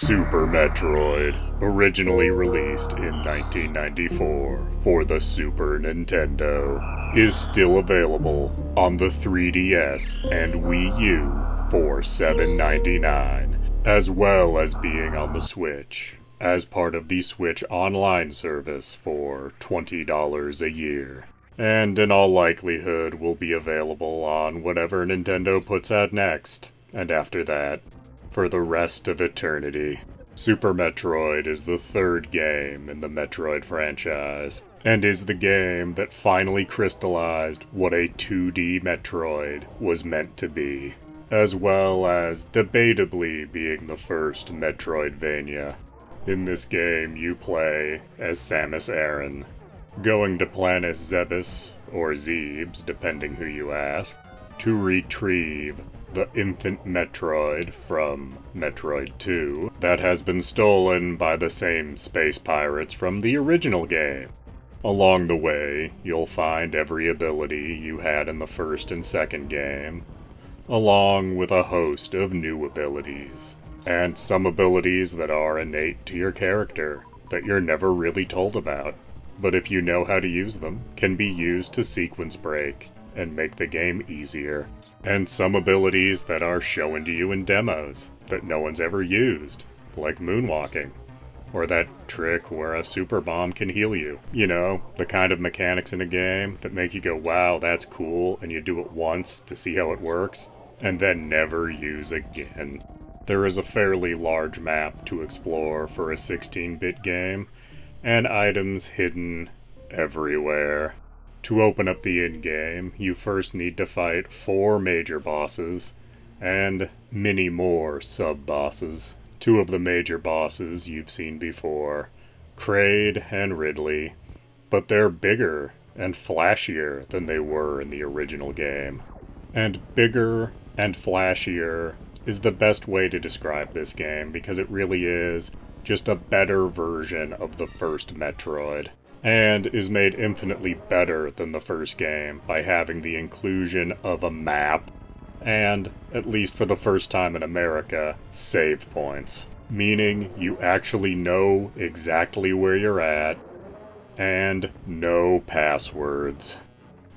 Super Metroid, originally released in 1994 for the Super Nintendo, is still available on the 3DS and Wii U for $7.99, as well as being on the Switch, as part of the Switch Online service for $20 a year. And in all likelihood will be available on whatever Nintendo puts out next, and after that, for the rest of eternity. Super Metroid is the third game in the Metroid franchise, and is the game that finally crystallized what a 2D Metroid was meant to be, as well as debatably being the first Metroidvania. In this game, you play as Samus Aran, going to planet Zebes, or Zebes, depending who you ask, to retrieve the infant Metroid from Metroid 2 that has been stolen by the same space pirates from the original game. Along the way, you'll find every ability you had in the first and second game, along with a host of new abilities, and some abilities that are innate to your character that you're never really told about, but if you know how to use them, can be used to sequence break and make the game easier. And some abilities that are shown to you in demos that no one's ever used, like moonwalking, or that trick where a super bomb can heal you. You know, the kind of mechanics in a game that make you go, wow, that's cool, and you do it once to see how it works, and then never use again. There is a fairly large map to explore for a 16-bit game, and items hidden everywhere. To open up the in-game, you first need to fight 4 major bosses, and many more sub-bosses. 2 of the major bosses you've seen before, Kraid and Ridley, but they're bigger and flashier than they were in the original game. And bigger and flashier is the best way to describe this game, because it really is just a better version of the first Metroid, and is made infinitely better than the first game by having the inclusion of a map, and, at least for the first time in America, save points. Meaning you actually know exactly where you're at, and no passwords.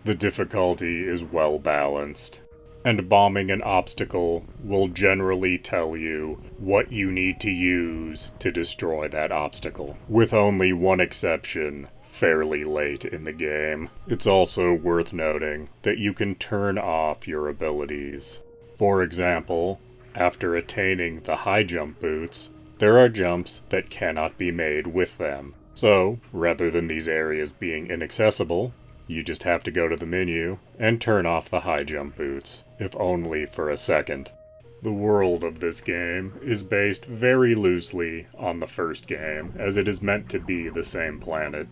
The difficulty is well balanced, and bombing an obstacle will generally tell you what you need to use to destroy that obstacle, with only one exception fairly late in the game. It's also worth noting that you can turn off your abilities. For example, after attaining the high jump boots, there are jumps that cannot be made with them. So, rather than these areas being inaccessible, you just have to go to the menu and turn off the high jump boots, if only for a second. The world of this game is based very loosely on the first game, as it is meant to be the same planet.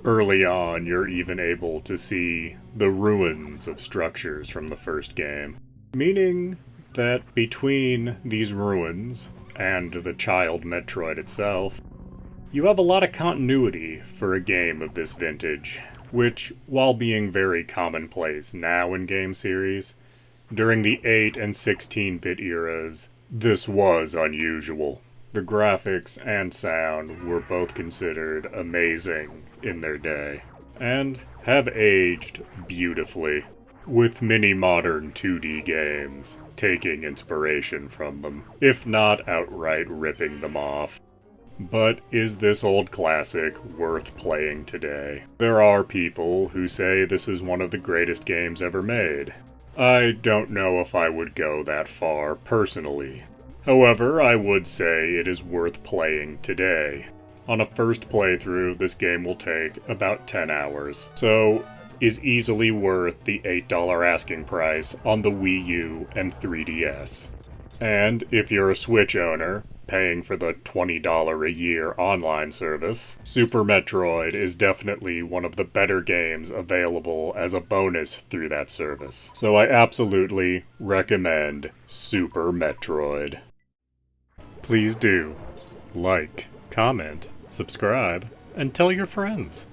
Early on, you're even able to see the ruins of structures from the first game, meaning that between these ruins and the child Metroid itself, you have a lot of continuity for a game of this vintage, which, while being very commonplace now in game series, during the 8 and 16-bit eras, this was unusual. The graphics and sound were both considered amazing in their day, and have aged beautifully, with many modern 2D games taking inspiration from them, if not outright ripping them off. But is this old classic worth playing today? There are people who say this is one of the greatest games ever made. I don't know if I would go that far personally. However, I would say it is worth playing today. On a first playthrough, this game will take about 10 hours, so is easily worth the $8 asking price on the Wii U and 3DS. And if you're a Switch owner, paying for the $20 a year online service, Super Metroid is definitely one of the better games available as a bonus through that service. So I absolutely recommend Super Metroid. Please do like, comment, subscribe, and tell your friends.